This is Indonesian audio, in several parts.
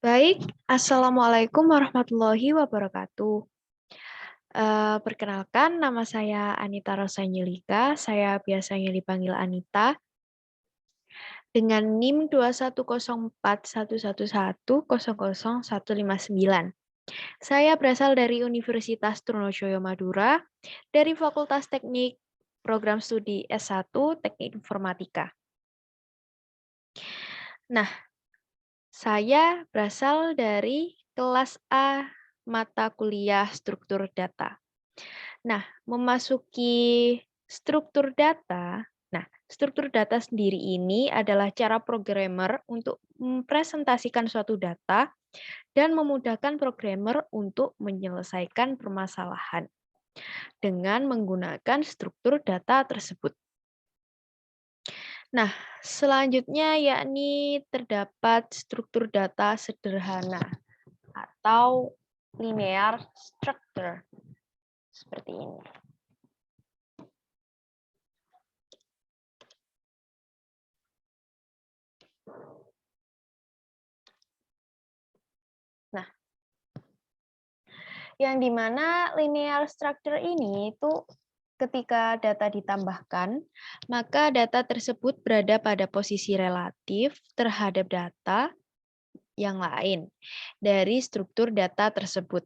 Baik, Assalamualaikum warahmatullahi wabarakatuh. Perkenalkan, nama saya Anita Rosanyelika, saya biasanya dipanggil Anita, dengan NIM 2104111000159. Saya berasal dari Universitas Trunojoyo Madura, dari Fakultas Teknik Program Studi S1 Teknik Informatika. Nah, saya berasal dari kelas A mata kuliah struktur data. Nah, memasuki struktur data sendiri ini adalah cara programmer untuk mempresentasikan suatu data dan memudahkan programmer untuk menyelesaikan permasalahan dengan menggunakan struktur data tersebut. Nah, selanjutnya yakni terdapat struktur data sederhana atau linear structure seperti ini. Nah, yang dimana linear structure ini itu ketika data ditambahkan, maka data tersebut berada pada posisi relatif terhadap data yang lain dari struktur data tersebut.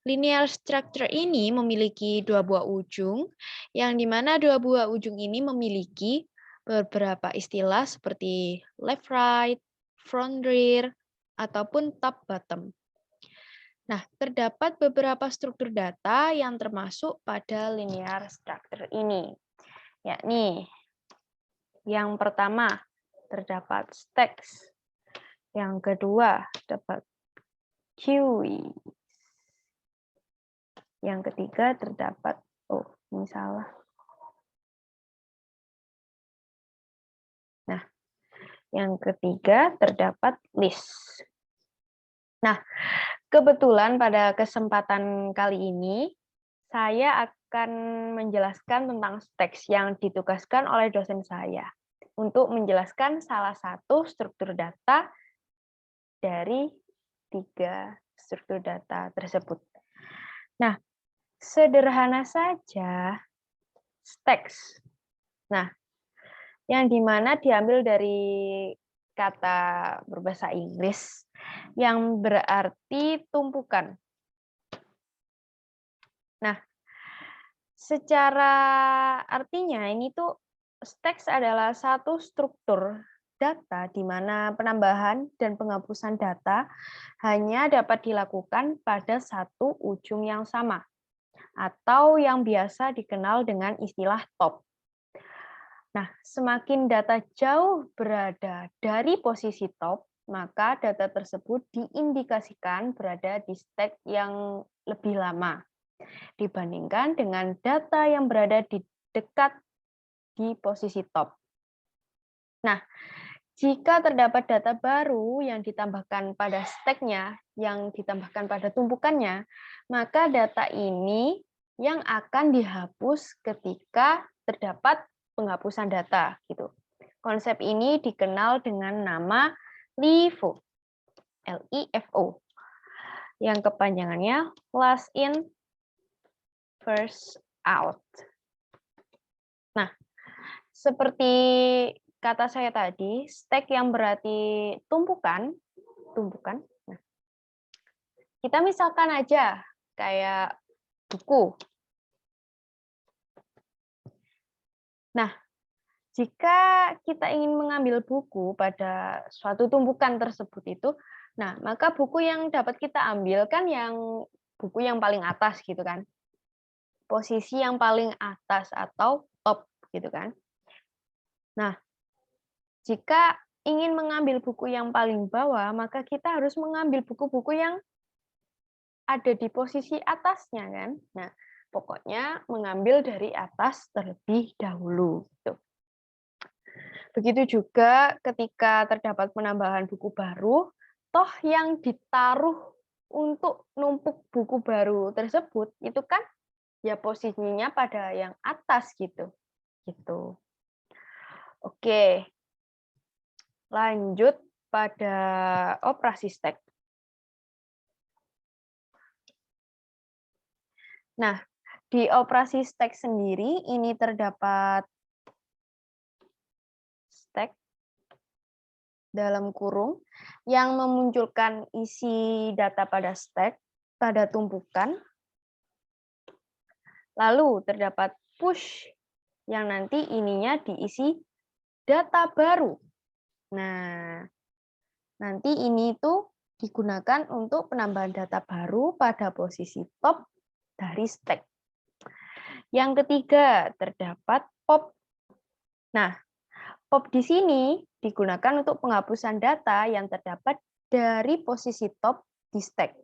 Linear structure ini memiliki dua buah ujung, yang dimana dua buah ujung ini memiliki beberapa istilah seperti left right, front rear, ataupun top bottom. Nah, terdapat beberapa struktur data yang termasuk pada linear structure ini, yakni yang pertama terdapat stacks, yang kedua terdapat queue, yang ketiga terdapat, ini salah. Nah, yang ketiga terdapat list. Nah, kebetulan pada kesempatan kali ini, saya akan menjelaskan tentang stacks yang ditugaskan oleh dosen saya untuk menjelaskan salah satu struktur data dari 3 struktur data tersebut. Nah, sederhana saja stacks. Nah, yang dimana diambil dari kata berbahasa Inggris yang berarti tumpukan. Nah, secara artinya ini tuh stacks adalah satu struktur data di mana penambahan dan penghapusan data hanya dapat dilakukan pada satu ujung yang sama atau yang biasa dikenal dengan istilah top. Nah, semakin data jauh berada dari posisi top, maka data tersebut diindikasikan berada di stack yang lebih lama dibandingkan dengan data yang berada di dekat di posisi top. Nah, jika terdapat data baru yang ditambahkan pada stack-nya, yang ditambahkan pada tumpukannya, maka data ini yang akan dihapus ketika terdapat penghapusan data gitu. Konsep ini dikenal dengan nama LIFO. LIFO. Yang kepanjangannya last in first out. Nah, seperti kata saya tadi, stack yang berarti tumpukan. Nah, kita misalkan aja kayak buku. Nah, jika kita ingin mengambil buku pada suatu tumpukan tersebut itu, nah maka buku yang dapat kita ambil kan yang buku yang paling atas gitu kan. Posisi yang paling atas atau top gitu kan. Nah, jika ingin mengambil buku yang paling bawah, maka kita harus mengambil buku-buku yang ada di posisi atasnya kan. Nah, pokoknya mengambil dari atas terlebih dahulu. Gitu. Begitu juga ketika terdapat penambahan buku baru, toh yang ditaruh untuk numpuk buku baru tersebut itu kan ya posisinya pada yang atas gitu. Gitu. Oke. Lanjut pada operasi stack. Nah, di operasi stack sendiri ini terdapat stack dalam kurung yang memunculkan isi data pada stack pada tumpukan. Lalu terdapat push yang nanti ininya diisi data baru. Nah, nanti ini tuh digunakan untuk penambahan data baru pada posisi top dari stack. Yang ketiga, terdapat pop. Nah, pop di sini digunakan untuk penghapusan data yang terdapat dari posisi top di stack.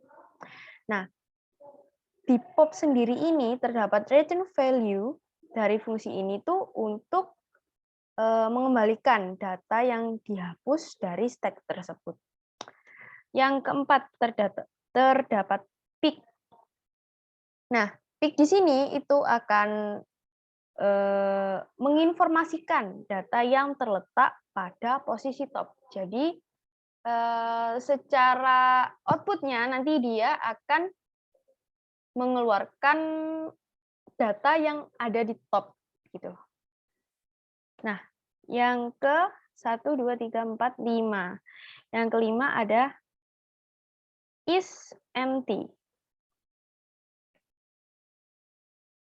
Nah, di pop sendiri ini terdapat return value dari fungsi ini tuh untuk mengembalikan data yang dihapus dari stack tersebut. Yang keempat, terdapat pick. Nah, pick di sini itu akan menginformasikan data yang terletak pada posisi top. Jadi, secara output-nya nanti dia akan mengeluarkan data yang ada di top gitu. Nah, yang ke 1 2 3 4 5. Yang kelima ada is empty.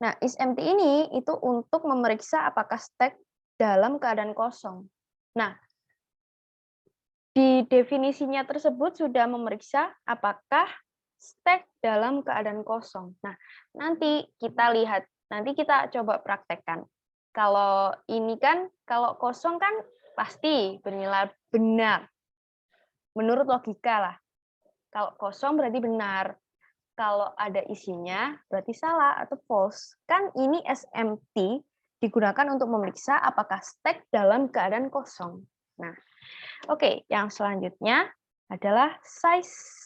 Nah, is empty ini itu untuk memeriksa apakah stack dalam keadaan kosong. Nah, di definisinya tersebut sudah memeriksa apakah stack dalam keadaan kosong. Nah, nanti kita lihat, nanti kita coba praktekkan. Kalau ini kan, kalau kosong kan pasti bernilai benar. Menurut logika lah. Kalau kosong berarti benar. Kalau ada isinya berarti salah atau false. Kan ini SMT digunakan untuk memeriksa apakah stack dalam keadaan kosong. Nah, oke, yang selanjutnya adalah size.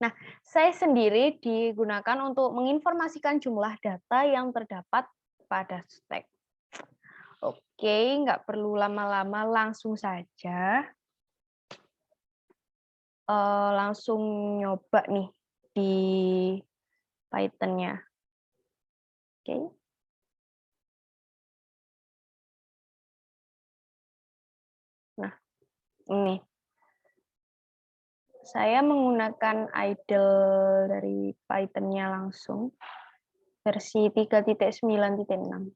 Nah, size sendiri digunakan untuk menginformasikan jumlah data yang terdapat pada stack. Oke, nggak perlu lama-lama, langsung saja. Langsung nyoba nih di Python-nya. Oke. Nah, ini. Saya menggunakan idle dari Python-nya langsung, versi 3.9.6.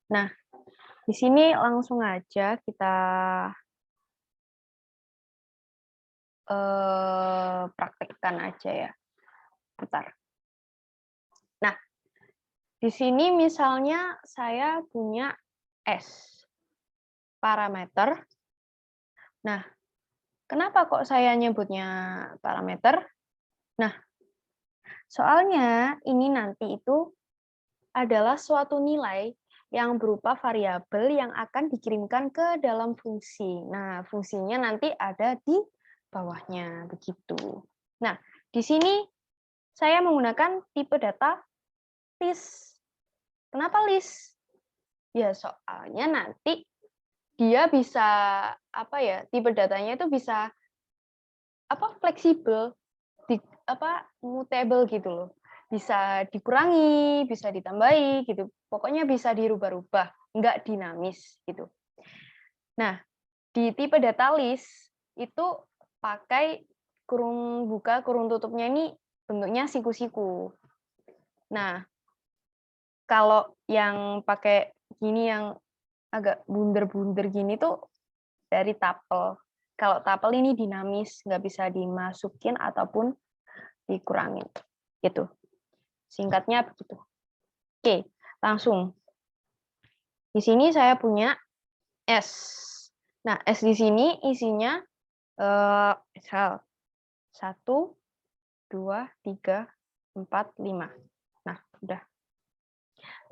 Nah, di sini langsung aja kita praktekkan aja ya. Bentar. Nah, di sini misalnya saya punya S, parameter. Nah, kenapa kok saya nyebutnya parameter? Nah, soalnya ini nanti itu adalah suatu nilai yang berupa variabel yang akan dikirimkan ke dalam fungsi. Nah, fungsinya nanti ada di bawahnya, begitu. Nah, di sini saya menggunakan tipe data list. Kenapa list? Ya, soalnya nanti dia bisa tipe datanya itu bisa fleksibel, mutable gitu loh. Bisa dikurangi, bisa ditambahi gitu. Pokoknya bisa dirubah-rubah, nggak dinamis gitu. Nah, di tipe data list itu pakai kurung buka, kurung tutupnya ini bentuknya siku-siku. Nah, kalau yang pakai gini yang agak bunder-bunder gini tuh dari tuple. Kalau tuple ini dinamis, nggak bisa dimasukin ataupun dikurangin. Gitu. Singkatnya begitu. Oke, langsung. Di sini saya punya S. Nah, S di sini isinya misal 1, 2, 3, 4, 5. Nah, udah.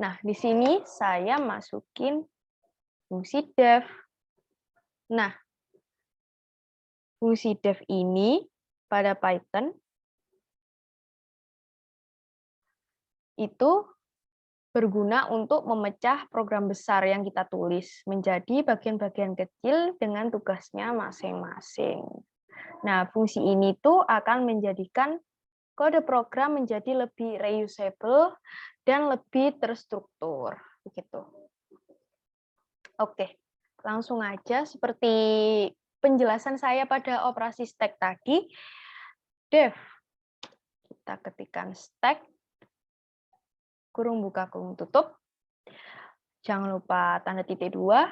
Nah, di sini saya masukin fungsi def. Nah, fungsi def ini pada Python itu berguna untuk memecah program besar yang kita tulis menjadi bagian-bagian kecil dengan tugasnya masing-masing. Nah, fungsi ini tuh akan menjadikan kode program menjadi lebih reusable dan lebih terstruktur. Begitu. Oke, langsung aja seperti penjelasan saya pada operasi stack tadi. Def, kita ketikkan stack, kurung buka, kurung tutup. Jangan lupa tanda titik 2.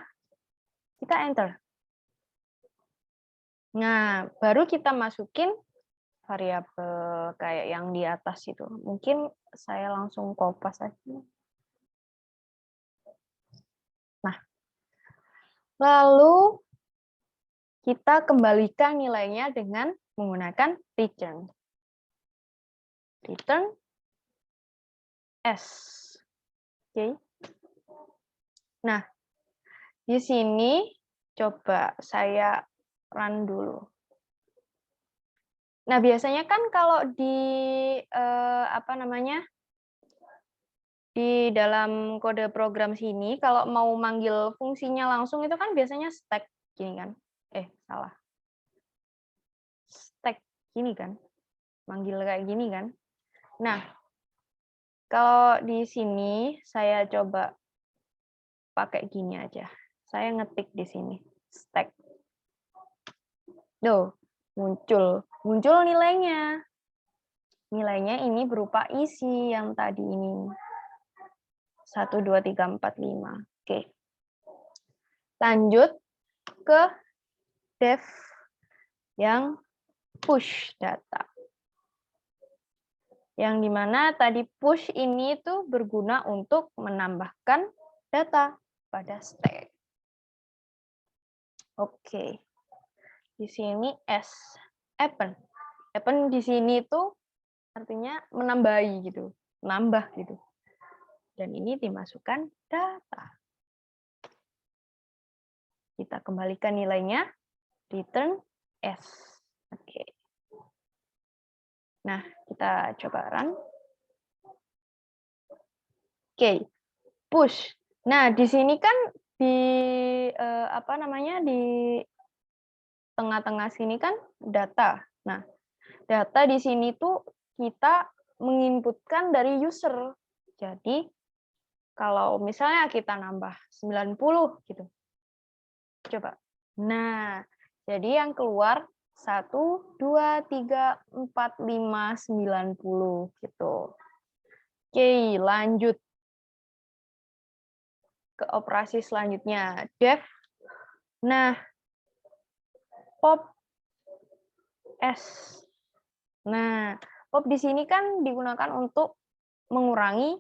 Kita enter. Nah, baru kita masukin variabel kayak yang di atas itu. Mungkin saya langsung kopas aja. Nah, lalu kita kembalikan nilainya dengan menggunakan return. Return S. Oke. Nah, di sini coba saya run dulu. Nah, biasanya kan kalau di di dalam kode program sini, kalau mau manggil fungsinya langsung itu kan biasanya stack gini kan? Salah. Stack gini kan? Manggil kayak gini kan? Nah, kalau di sini saya coba pakai gini aja. Saya ngetik di sini stack. Tuh, muncul nilainya. Nilainya ini berupa isi yang tadi ini. 1, 2, 3, 4, 5. Oke. Lanjut ke def yang push data. Yang dimana tadi push ini tuh berguna untuk menambahkan data pada stack. Oke. Di sini S. Append. Append di sini tuh artinya menambahi gitu. Nambah gitu. Dan ini dimasukkan data. Kita kembalikan nilainya. Return S. Oke. Nah, kita coba run. Oke. Push. Nah, di sini kan di di tengah-tengah sini kan data. Nah, data di sini tuh kita menginputkan dari user. Jadi kalau misalnya kita nambah 90 gitu. Coba. Nah, jadi yang keluar 1, 2, 3, 4, 5, 90 gitu. Oke, lanjut ke operasi selanjutnya. Def. Nah, pop S. Nah, pop di sini kan digunakan untuk mengurangi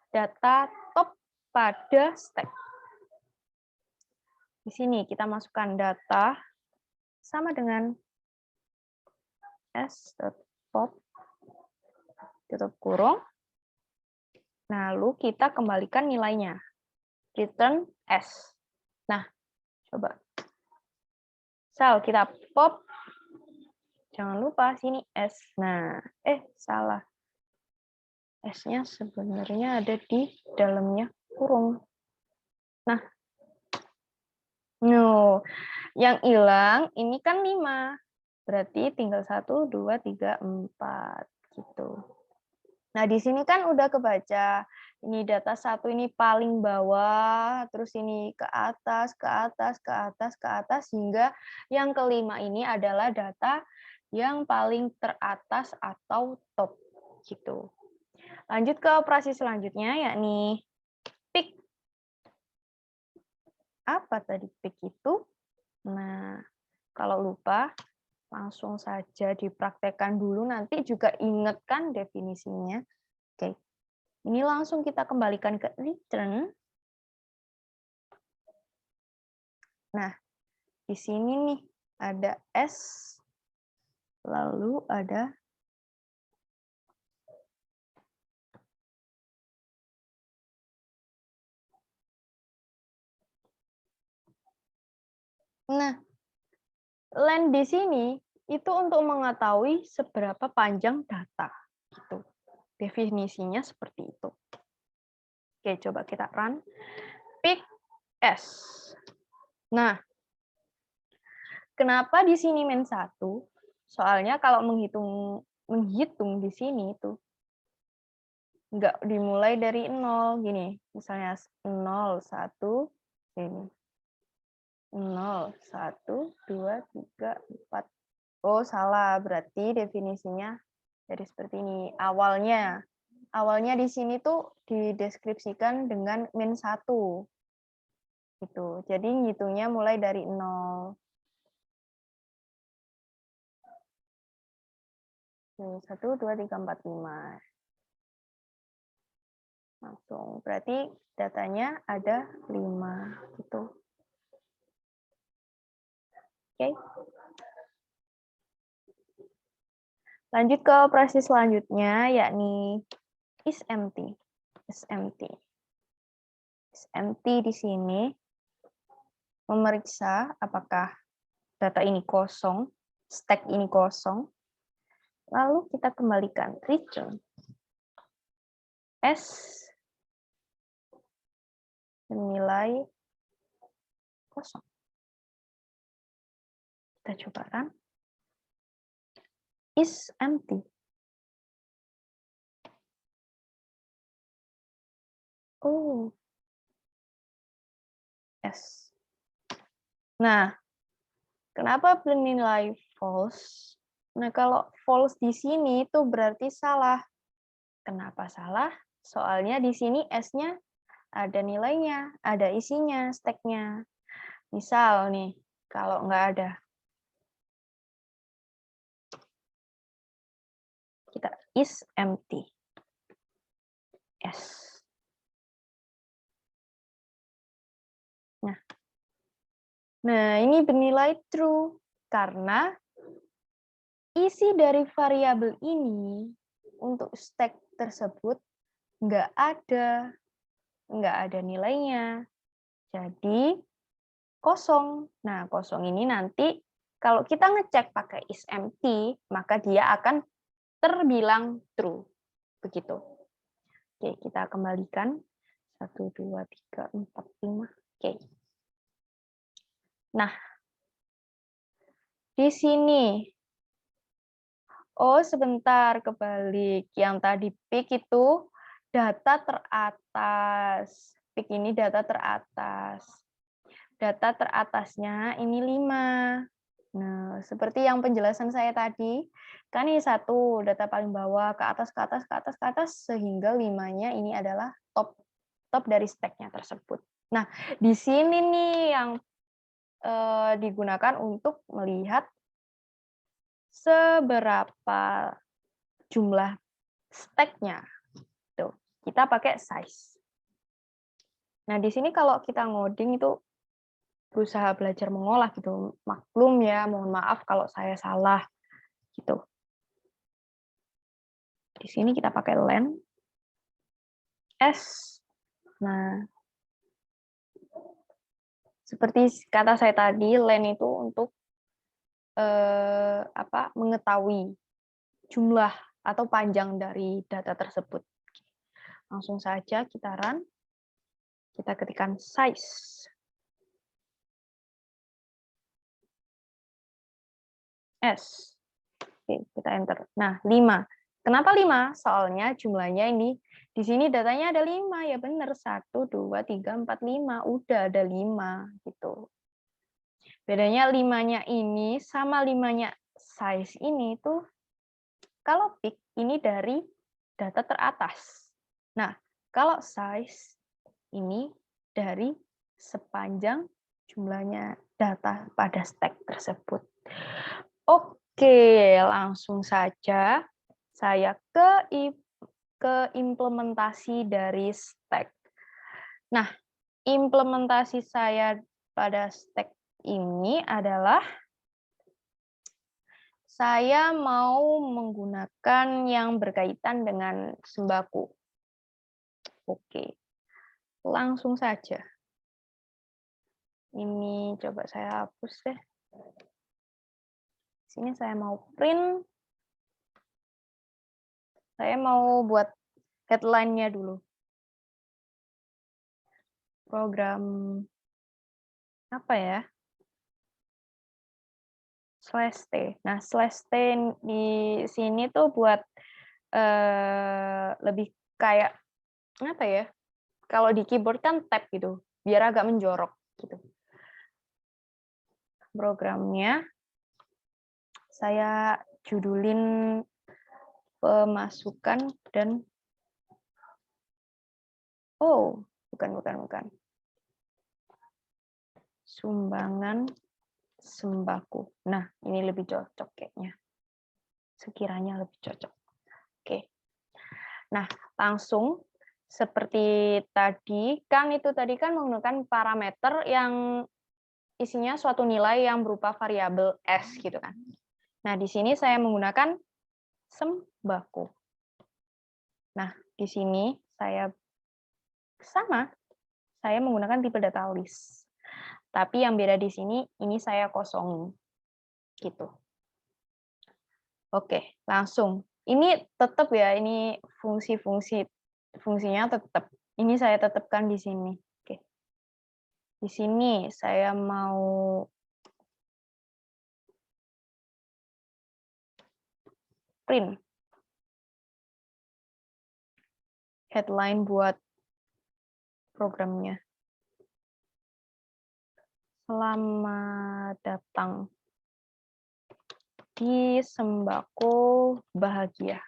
data top pada stack. Di sini kita masukkan data sama dengan s.pop tutup kurung. Lalu kita kembalikan nilainya. Return S. Nah, coba. Kita pop. Jangan lupa sini S. Nah, salah. S-nya sebenarnya ada di dalamnya kurung. Nah, no. Yang hilang ini kan 5. Berarti tinggal 1, 2, 3, 4 gitu. Nah, di sini kan udah kebaca. Ini data 1 ini paling bawah, terus ini ke atas, ke atas, ke atas, ke atas, hingga yang kelima ini adalah data yang paling teratas atau top gitu. Lanjut ke operasi selanjutnya, yakni pick. Apa tadi pick itu? Nah, kalau lupa, langsung saja dipraktekkan dulu, nanti juga ingatkan definisinya. Oke, ini langsung kita kembalikan ke return. Nah, di sini nih ada S, lalu ada len di sini itu untuk mengetahui seberapa panjang data. Gitu. Definisinya seperti itu. Oke, coba kita run. Pick S. Nah, kenapa di sini -1? Soalnya kalau menghitung menghitung di sini itu nggak dimulai dari 0 gini, misalnya 0, 1, ini 0, 1, 2, 3, 4. Oh, salah. Berarti definisinya jadi seperti ini. Awalnya di sini tuh dideskripsikan dengan min 1. Gitu. Jadi ngitungnya mulai dari 0. 1, 2, 3, 4, 5. Langsung. Berarti datanya ada 5 gitu. Oke. Lanjut ke operasi selanjutnya, yakni is empty. Is empty. Is empty di sini memeriksa apakah data ini kosong, stack ini kosong. Lalu kita kembalikan return S bernilai kosong. Kita coba run. Is empty. Oh. S. Nah, kenapa bernilai false? Nah, kalau false di sini itu berarti salah. Kenapa salah? Soalnya di sini S-nya ada nilainya, ada isinya, stack-nya. Misal nih, kalau nggak ada, kita is empty. S. Nah, ini bernilai true karena isi dari variabel ini untuk stack tersebut nggak ada nilainya. Jadi kosong. Nah, kosong ini nanti kalau kita ngecek pakai is empty, maka dia akan terbilang true. Begitu. Oke, kita kembalikan. 1, 2, 3, 4, 5. Oke. Nah, di sini. Oh, sebentar, kebalik. Yang tadi pick itu data teratas. Pick ini data teratas. Data teratasnya ini 5. Nah, seperti yang penjelasan saya tadi, kan ini 1, data paling bawah, ke atas, ke atas, ke atas, ke atas, sehingga 5-nya ini adalah top dari stack-nya tersebut. Nah, di sini nih yang digunakan untuk melihat seberapa jumlah stack-nya. Tuh, kita pakai size. Nah, di sini kalau kita ngoding itu berusaha belajar mengolah gitu. Maklum ya, mohon maaf kalau saya salah gitu. Di sini kita pakai len S. Nah, seperti kata saya tadi, len itu untuk mengetahui jumlah atau panjang dari data tersebut. Langsung saja kita run. Kita ketikkan size. S. Oke, kita enter. Nah, 5. Kenapa 5? Soalnya jumlahnya ini, di sini datanya ada 5. Ya benar, 1, 2, 3, 4, 5. Udah ada 5. Gitu. Bedanya 5-nya ini sama 5-nya size ini tuh, kalau pick ini dari data teratas. Nah, kalau size ini dari sepanjang jumlahnya data pada stack tersebut. Oke, langsung saja saya ke implementasi dari stack. Nah, implementasi saya pada stack ini adalah saya mau menggunakan yang berkaitan dengan sembako. Oke, langsung saja. Ini coba saya hapus deh. Sini saya mau print. Saya mau buat headline-nya dulu. Program apa ya? /t. Nah, /t di sini tuh buat, lebih kayak, apa ya, kalau di keyboard kan tab gitu, biar agak menjorok gitu. Programnya saya judulin pemasukan dan oh, bukan. Sumbangan sembako. Nah, ini lebih cocok kayaknya. Sekiranya lebih cocok. Oke. Nah, langsung seperti tadi kan menggunakan parameter yang isinya suatu nilai yang berupa variabel S gitu kan. Nah, di sini saya menggunakan sembako. Nah, di sini saya menggunakan tipe data list. Tapi yang beda di sini, ini saya kosongin. Gitu. Oke, langsung. Ini tetap ya, ini fungsinya tetap. Ini saya tetapkan di sini. Oke. Di sini saya mau print headline buat programnya. Selamat datang di Sembako Bahagia.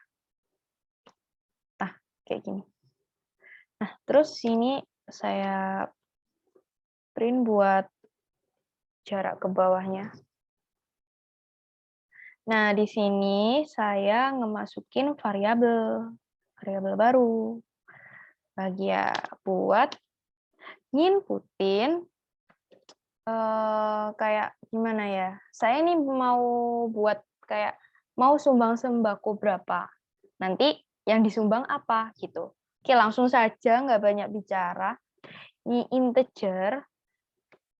Nah, kayak gini. Nah, terus sini saya print buat jarak ke bawahnya. Nah, di sini saya ngemasukin variabel baru. Bahagia buat nginputin kayak gimana ya? Saya ini mau buat kayak mau sumbang sembako berapa. Nanti yang disumbang apa gitu. Oke, langsung saja nggak banyak bicara. Ini integer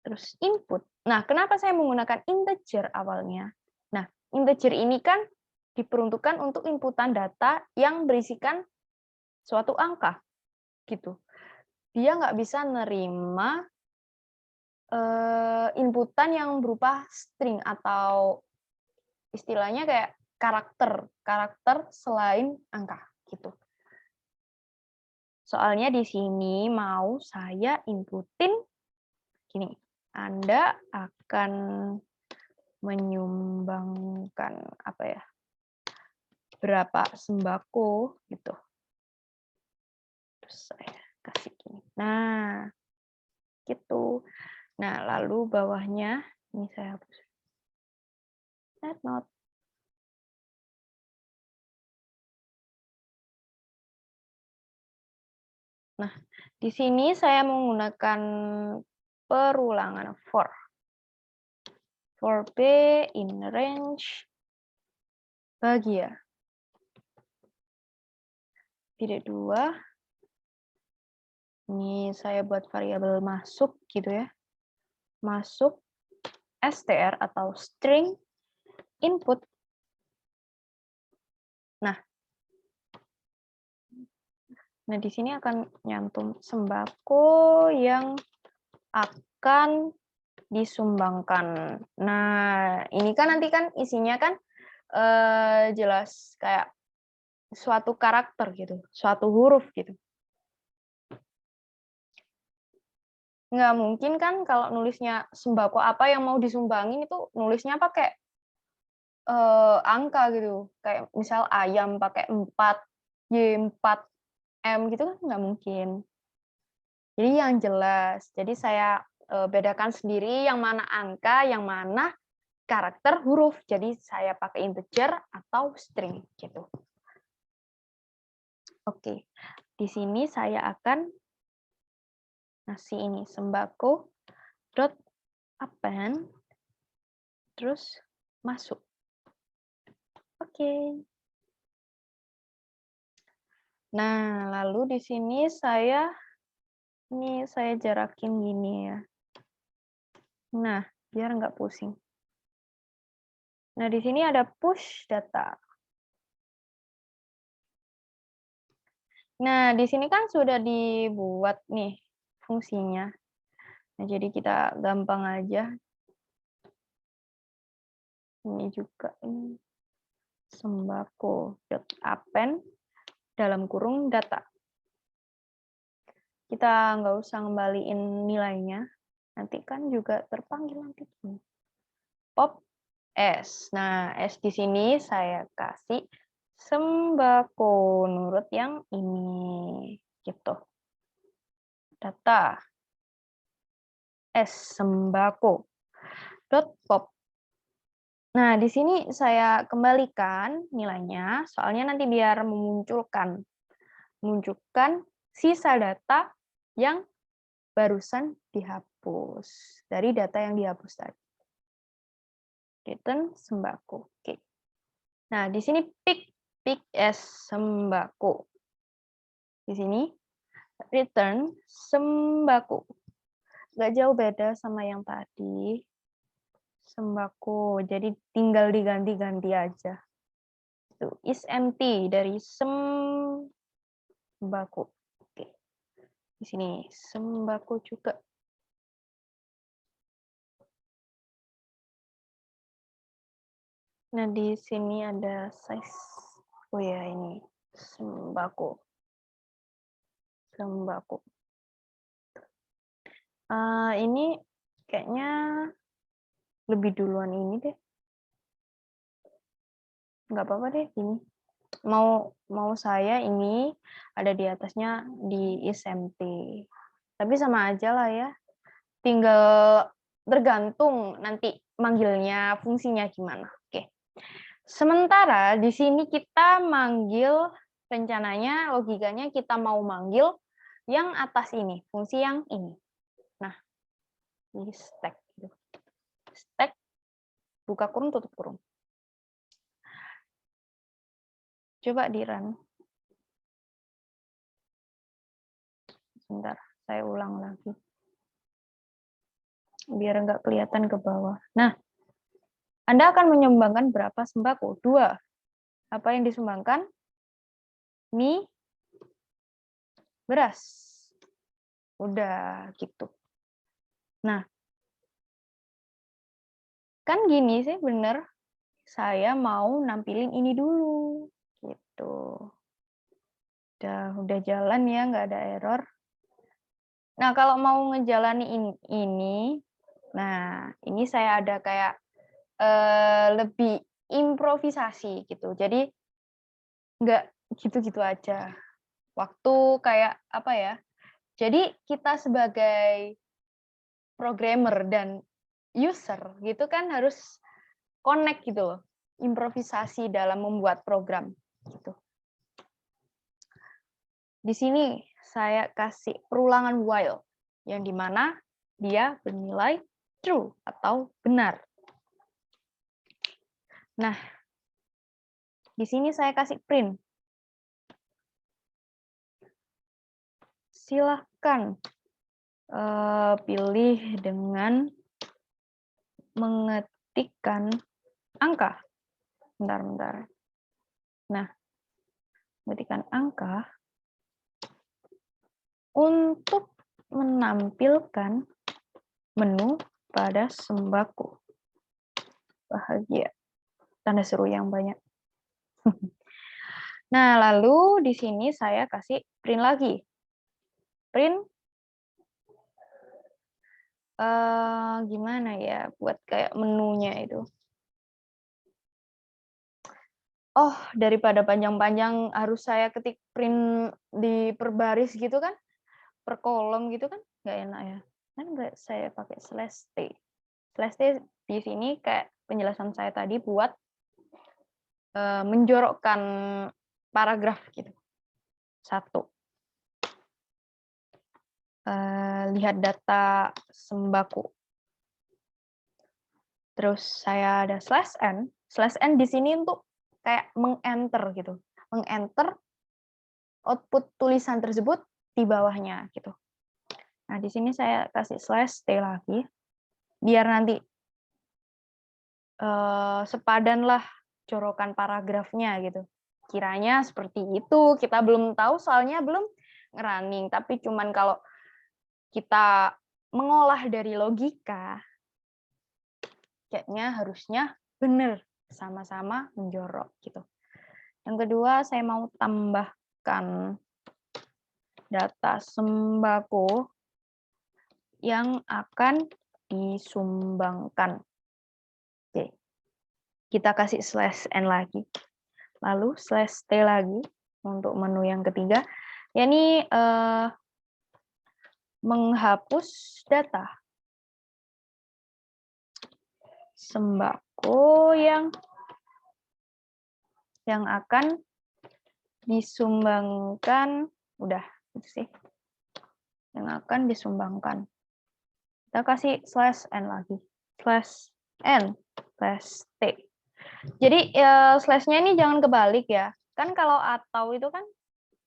terus input. Nah, kenapa saya menggunakan integer awalnya? Nah, integer ini kan diperuntukkan untuk inputan data yang berisikan suatu angka gitu. Dia nggak bisa nerima inputan yang berupa string atau istilahnya kayak karakter selain angka gitu. Soalnya di sini mau saya inputin gini, Anda akan menyumbangkan apa ya? Berapa sembako gitu. Terus saya kasih gini. Nah, gitu. Nah, lalu bawahnya ini saya hapus. Not. Nah, di sini saya menggunakan perulangan for B in range bahagia. Tidak 2. Ini saya buat variabel masuk gitu ya. Masuk str atau string input. Nah, di sini akan nyantum sembako yang akan disumbangkan. Nah, ini kan nanti kan isinya kan jelas kayak suatu karakter gitu, suatu huruf gitu. Nggak mungkin kan kalau nulisnya sembako apa yang mau disumbangin itu nulisnya pakai angka gitu. Kayak misal ayam pakai 4, Y4, M gitu kan nggak mungkin. Jadi yang jelas. Jadi saya bedakan sendiri yang mana angka, yang mana karakter huruf. Jadi saya pakai integer atau string gitu. Oke. Di sini saya akan ngasih ini sembako dot append terus masuk. Oke. Nah, lalu di sini saya jarakin gini ya. Nah, biar nggak pusing. Nah, di sini ada push data. Nah, di sini kan sudah dibuat nih fungsinya. Nah, jadi kita gampang aja. Ini juga ini sembako.append dalam kurung data. Kita nggak usah ngembaliin nilainya, nanti kan juga terpanggil nanti. Pop S. Nah, S di sini saya kasih sembako nurut yang ini, gitu. Data S sembako dot pop. Nah, di sini saya kembalikan nilainya, soalnya nanti biar menunjukkan sisa data yang barusan dihapus dari data yang dihapus tadi. Return sembako. Oke. Nah, di sini pick as sembako. Di sini return sembako. Nggak jauh beda sama yang tadi. Sembako. Jadi tinggal diganti-ganti aja. Itu is empty dari sembako. Oke. Di sini sembako juga. Nah, di sini ada size. Oh ya, ini sembako. Sembako. Ini kayaknya lebih duluan ini deh. Nggak apa-apa deh, ini. Mau saya ini ada di atasnya di isMT. Tapi sama aja lah ya. Tinggal tergantung nanti manggilnya, fungsinya gimana. Oke. Sementara di sini kita manggil, rencananya logikanya kita mau manggil yang atas ini, fungsi yang ini. Nah, ini stack. Stack, buka kurung, tutup kurung. Coba di run. Sebentar, saya ulang lagi. Biar nggak kelihatan ke bawah. Nah, Anda akan menyumbangkan berapa sembako? 2. Apa yang disumbangkan? Mie, beras. Udah, gitu. Nah, kan gini sih, bener. Saya mau nampilin ini dulu. Gitu. Udah jalan ya, nggak ada error. Nah, kalau mau ngejalani ini, nah, ini saya ada kayak lebih improvisasi gitu. Jadi nggak gitu-gitu aja. Waktu kayak apa ya? Jadi kita sebagai programmer dan user gitu kan harus connect gitu loh. Improvisasi dalam membuat program gitu. Di sini saya kasih perulangan while yang dimana dia bernilai true atau benar. Nah, di sini saya kasih print. Silahkan pilih dengan mengetikkan angka. Bentar. Nah, mengetikkan angka untuk menampilkan menu pada sembako. Bahagia. Tanda seru yang banyak. Nah, lalu di sini saya kasih print lagi. Print gimana ya buat kayak menunya itu. Oh, daripada panjang-panjang harus saya ketik print di per baris gitu kan, per kolom gitu kan, nggak enak ya. Kan saya pakai /t. /t di sini kayak penjelasan saya tadi buat menjorokkan paragraf gitu. 1. Lihat data sembako. Terus saya ada /n. /n di sini untuk kayak meng-enter gitu. Meng-enter output tulisan tersebut di bawahnya gitu. Nah, di sini saya kasih /t lagi biar nanti sepadan lah jorokan paragrafnya gitu. Kiranya seperti itu, kita belum tahu soalnya belum ngerunning, tapi cuman kalau kita mengolah dari logika kayaknya harusnya benar, sama-sama menjorok gitu. Yang kedua, saya mau tambahkan data sembako yang akan disumbangkan. Oke, kita kasih /n lagi. Lalu /t lagi untuk menu yang ketiga, yakni menghapus data sembako yang akan disumbangkan, udah itu sih, yang akan disumbangkan. Kita kasih /n lagi, /n/t. Jadi slash-nya ini jangan kebalik ya. Kan kalau atau itu kan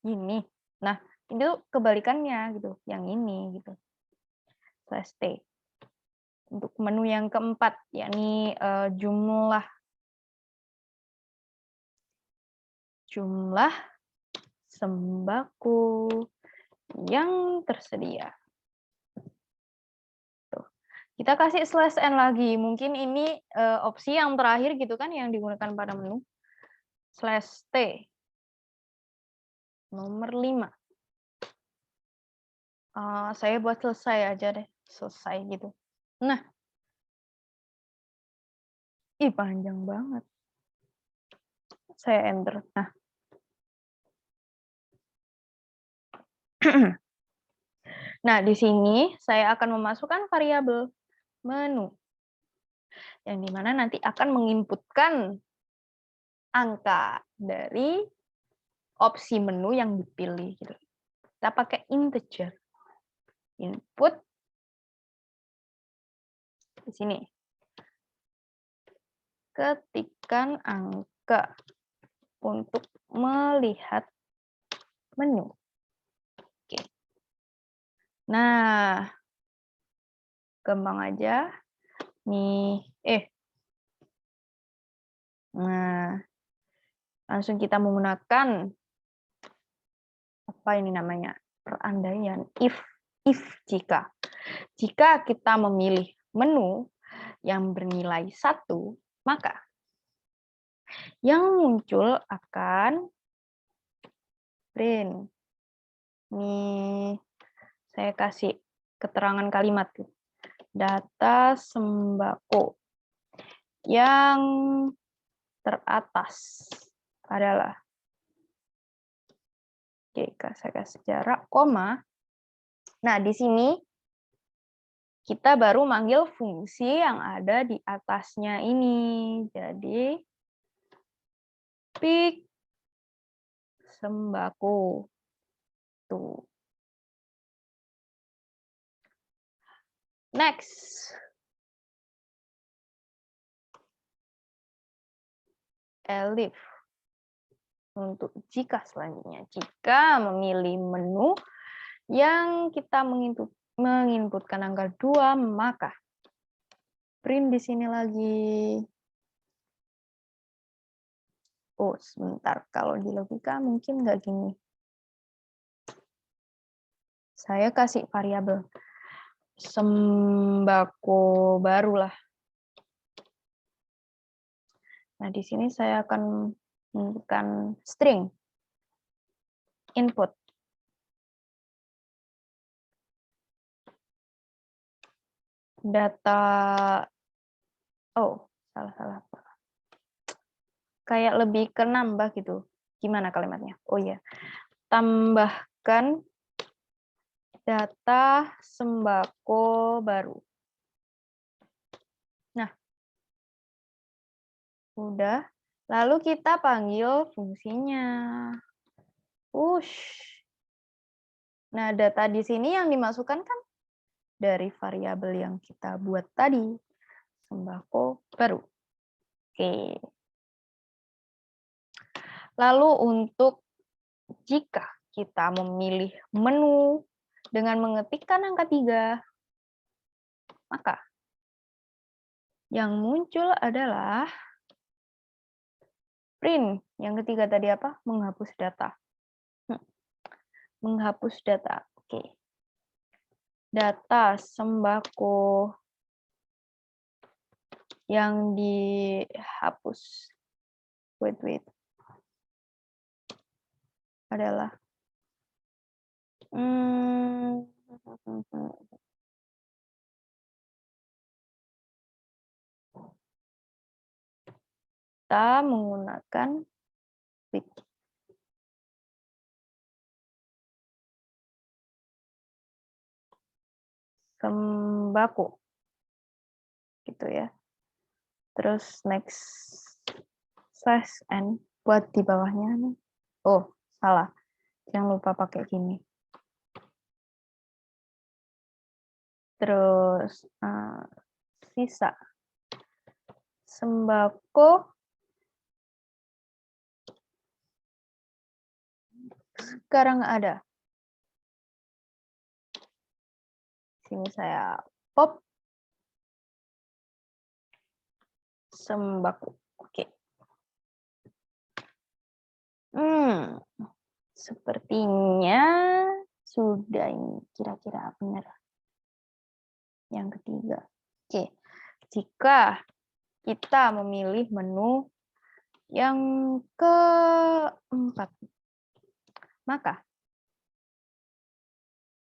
gini. Nah, itu kebalikannya gitu, yang ini gitu. /t. Untuk menu yang keempat, yakni jumlah sembako yang tersedia. Tuh. Kita kasih /n lagi. Mungkin ini opsi yang terakhir gitu kan yang digunakan pada menu. /t. Nomor 5. Saya buat selesai aja deh. Selesai gitu. Nah. Ih, panjang banget. Saya enter. Nah. Nah, di sini saya akan memasukkan variabel menu. Yang dimana nanti akan menginputkan angka dari opsi menu yang dipilih. Gitu. Kita pakai integer. Input di sini. Ketikkan angka untuk melihat menu. Oke. Nah, gampang aja. Nih, nah, langsung kita menggunakan apa ini namanya? Perandaian if jika kita memilih menu yang bernilai 1, maka yang muncul akan print. Nih, saya kasih keterangan kalimat. Data sembako yang teratas adalah, oke, saya kasih jarak, koma. Nah, di sini kita baru manggil fungsi yang ada di atasnya ini. Jadi, pick sembako. Tuh. Next. Elif. Untuk jika selanjutnya. Jika memilih menu yang kita menginputkan angka 2, maka print di sini lagi. Oh, sebentar. Kalau di logika mungkin nggak gini. Saya kasih variabel sembako baru lah. Nah, di sini saya akan menentukan string input. Data, oh, salah. Kayak lebih ke nambah gitu. Gimana kalimatnya? Oh iya. Tambahkan data sembako baru. Nah, udah. Lalu kita panggil fungsinya. Push. Nah, data di sini yang dimasukkan kan dari variabel yang kita buat tadi. Sembako baru. Oke. Lalu untuk jika kita memilih menu dengan mengetikkan angka 3, maka yang muncul adalah print. Yang ketiga tadi apa? Menghapus data. Menghapus data. Oke. Data sembako yang dihapus. Wait. Adalah kita menggunakan wiki. Sembako. Gitu ya. Terus next /n buat di bawahnya. Oh, salah. Jangan lupa pakai gini. Terus sisa sembako sekarang ada. Sini saya pop sembako. Oke. Sepertinya sudah ini kira-kira benar. Yang ketiga. Oke. Jika kita memilih menu yang keempat, maka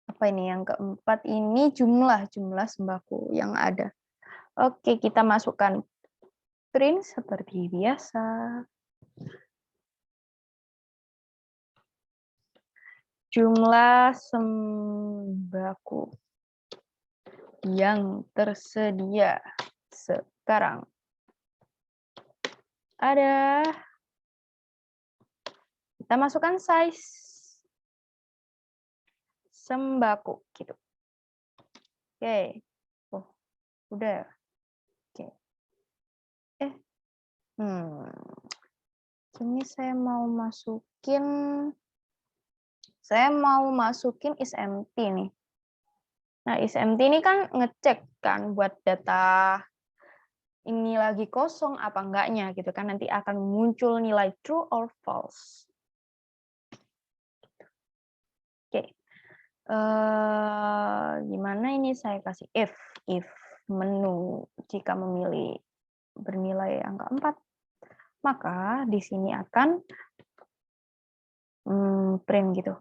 apa ini yang keempat ini jumlah sembako yang ada. Oke, kita masukkan print seperti biasa. Jumlah sembako yang tersedia sekarang ada. Kita masukkan size sembako gitu. Oke. Oh, udah. Oke. Ini saya mau masukin is empty nih. Nah, is empty ini kan ngecek kan buat data ini lagi kosong apa enggaknya gitu kan, nanti akan muncul nilai true or false. Oke. Gimana ini saya kasih if menu jika memilih bernilai angka 4, maka di sini akan print gitu.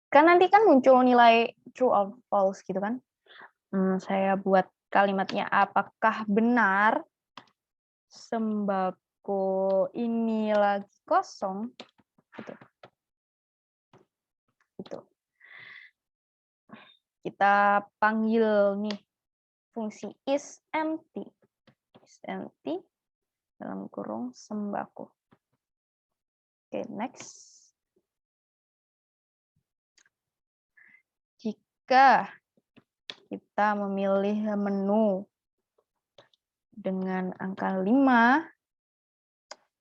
Kan nanti kan muncul nilai true or false gitu kan. Saya buat kalimatnya apakah benar sembako ini lagi kosong gitu. Gitu. Kita panggil nih fungsi is empty dalam kurung sembako. Oke, next. Jika kita memilih menu dengan angka 5,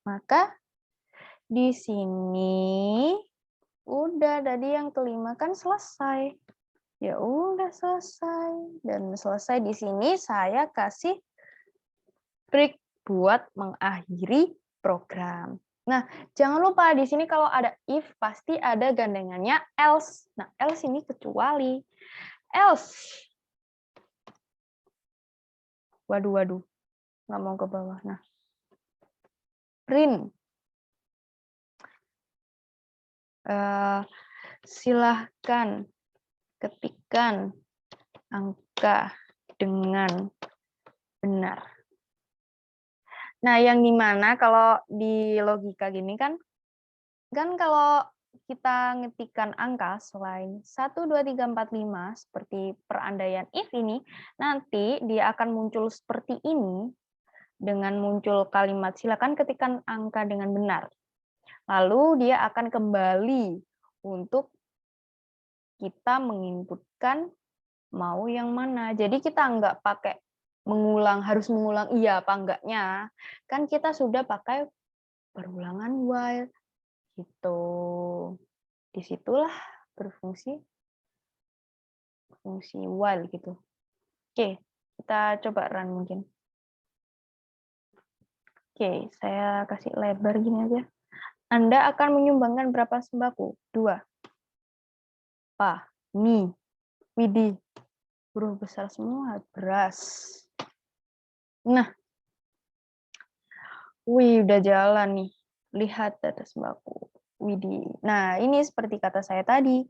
maka di sini udah tadi yang kelima kan selesai. Ya udah selesai. Dan selesai di sini saya kasih break buat mengakhiri program. Nah, jangan lupa di sini kalau ada if pasti ada gandengannya else. Nah, else ini kecuali. Else. Waduh. Nggak mau ke bawah. Nah. Print. Silahkan ketikkan angka dengan benar. Nah, yang dimana kalau di logika gini kan kalau kita ngetikkan angka selain 1, 2, 3, 4, 5 seperti perandaian if ini, nanti dia akan muncul seperti ini dengan muncul kalimat silakan ketikkan angka dengan benar. Lalu dia akan kembali untuk kita menginputkan mau yang mana. Jadi kita nggak pakai harus mengulang iya apa enggaknya. Kan kita sudah pakai perulangan while. Gitu. Disitulah berfungsi fungsi while gitu. Oke, kita coba run mungkin. Oke, saya kasih lebar gini aja. Anda akan menyumbangkan berapa sembako? 2. Mie, widih, huruf besar semua, beras. Nah, wih, udah jalan nih. Lihat data sembako. Widih. Nah, ini seperti kata saya tadi,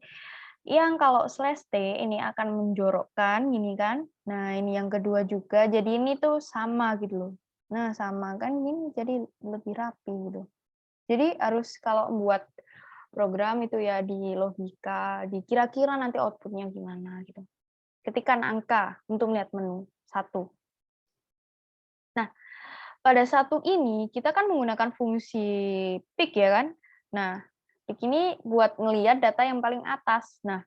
yang kalau slash T ini akan menjorokkan, gini kan. Nah, ini yang kedua juga, jadi ini tuh sama gitu loh. Nah, sama kan gini, jadi lebih rapi gitu. Jadi harus kalau buat program itu ya di logika, di kira-kira nanti output-nya gimana gitu. Ketikkan angka untuk melihat menu, 1. Nah, pada satu ini kita kan menggunakan fungsi pick ya kan. Nah, pick ini buat ngelihat data yang paling atas. Nah,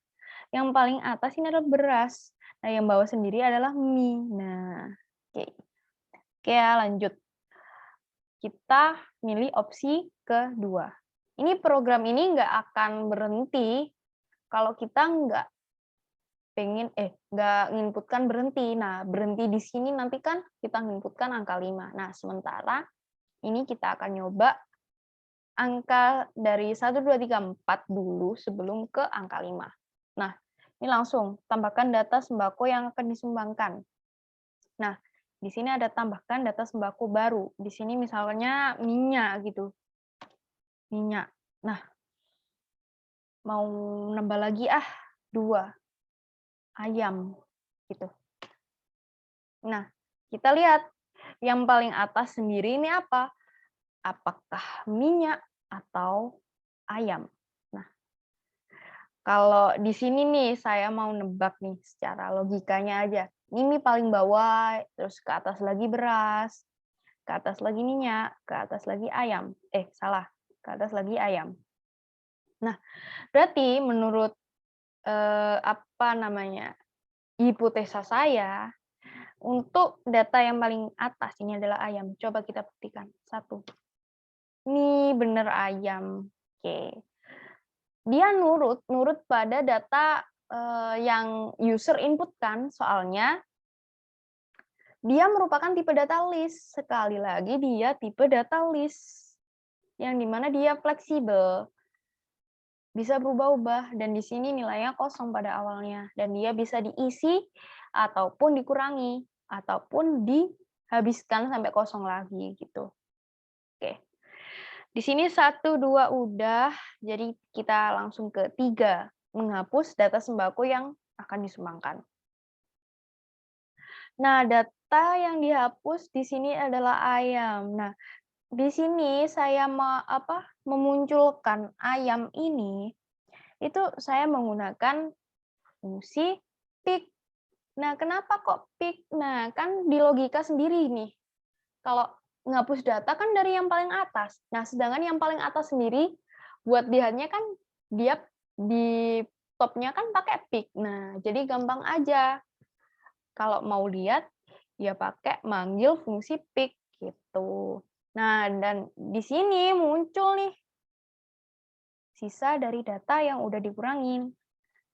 yang paling atas ini adalah beras. Nah, yang bawah sendiri adalah mie. Nah, oke. Oke ya, lanjut. Kita milih opsi kedua. Ini program ini nggak akan berhenti kalau kita nggak nginputkan berhenti. Nah, berhenti di sini nanti kan kita nginputkan angka 5. Nah, sementara ini kita akan nyoba angka dari 1, 2, 3, 4 dulu sebelum ke angka 5. Nah, ini langsung tambahkan data sembako yang akan disumbangkan. Nah, di sini ada tambahkan data sembako baru. Di sini misalnya minyak gitu. Minyak. Nah, mau nambah lagi 2 ayam gitu. Nah, kita lihat yang paling atas sendiri ini apa? Apakah minyak atau ayam? Nah, kalau di sini nih saya mau nebak nih secara logikanya aja. Ini paling bawah, terus ke atas lagi beras, ke atas lagi minyak, ke atas lagi ayam. Salah, ke atas lagi ayam. Nah, berarti menurut hipotesa saya, untuk data yang paling atas ini adalah ayam. Coba kita buktikan. 1. Ini bener ayam. Oke. Dia nurut pada data yang user inputkan, soalnya dia merupakan tipe data list. Sekali lagi dia tipe data list yang dimana dia fleksibel, bisa berubah-ubah, dan di sini nilainya kosong pada awalnya, dan dia bisa diisi ataupun dikurangi ataupun dihabiskan sampai kosong lagi gitu. Oke. Di sini 1, 2 udah, jadi kita langsung ke 3, menghapus data sembako yang akan disumbangkan. Nah, data yang dihapus di sini adalah ayam. Nah, di sini saya memunculkan ayam ini, itu saya menggunakan fungsi pick. Nah, kenapa kok pick? Nah, kan di logika sendiri nih. Kalau ngapus data kan dari yang paling atas. Nah, sedangkan yang paling atas sendiri buat lihatnya kan dia di topnya kan pakai pick. Nah, jadi gampang aja. Kalau mau lihat ya pakai manggil fungsi pick gitu. Nah, dan di sini muncul nih sisa dari data yang udah dikurangin.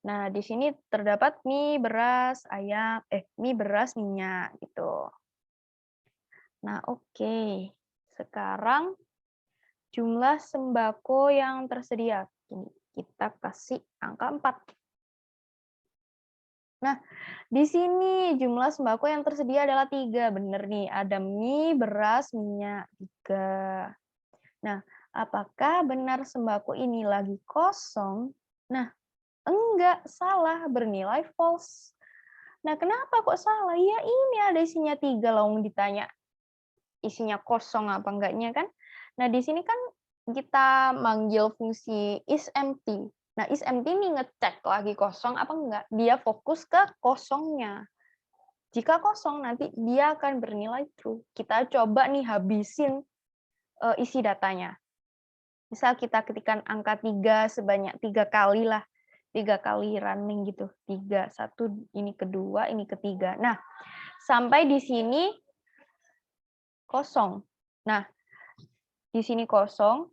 Nah, di sini terdapat mie, beras, mie, beras, minyak gitu. Nah, oke. Sekarang jumlah sembako yang tersedia. Kita kasih angka 4. Nah, di sini jumlah sembako yang tersedia adalah 3. Bener nih, ada mie, beras, minyak, 3. Nah, apakah benar sembako ini lagi kosong? Nah, enggak, salah, bernilai false. Nah, kenapa kok salah? Ya ini ada isinya 3, lalu ditanya isinya kosong apa enggaknya kan. Nah, di sini kan kita manggil fungsi isEmpty. Nah, isEmpty ini ngecek lagi kosong apa enggak. Dia fokus ke kosongnya. Jika kosong, nanti dia akan bernilai true. Kita coba nih habisin isi datanya. Misal kita ketikkan angka 3 sebanyak 3 kali lah. 3 kali running gitu. 3, 1, ini kedua, ini ketiga. Nah, sampai di sini kosong. Nah, di sini kosong.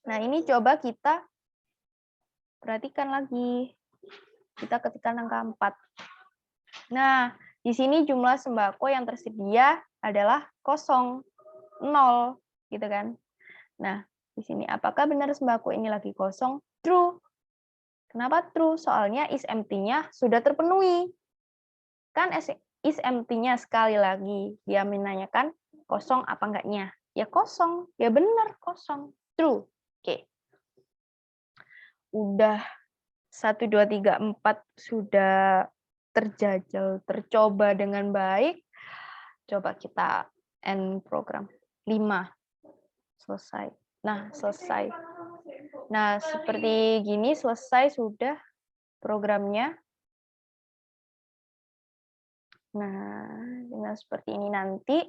Nah, ini coba kita perhatikan lagi. Kita ketikkan angka 4. Nah, di sini jumlah sembako yang tersedia adalah kosong, 0, gitu kan. Nah, di sini apakah benar sembako ini lagi kosong? True. Kenapa true? Soalnya isEmpty-nya sudah terpenuhi. Kan is empty-nya sekali lagi. Dia menanyakan kosong apa enggaknya. Ya kosong, ya benar kosong. True. Oke. Udah 1, 2, 3, 4 sudah terjajal, tercoba dengan baik. Coba kita end program. 5. Selesai. Nah, selesai. Nah, seperti gini selesai sudah programnya. Nah, dengan seperti ini nanti,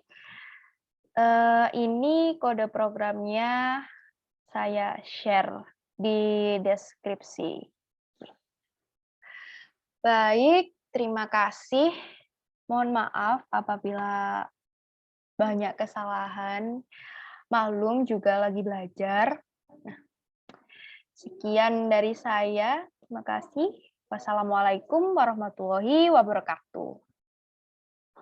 ini kode programnya saya share di deskripsi. Baik, terima kasih. Mohon maaf apabila banyak kesalahan. Maklum juga lagi belajar. Nah, sekian dari saya. Terima kasih. Wassalamualaikum warahmatullahi wabarakatuh.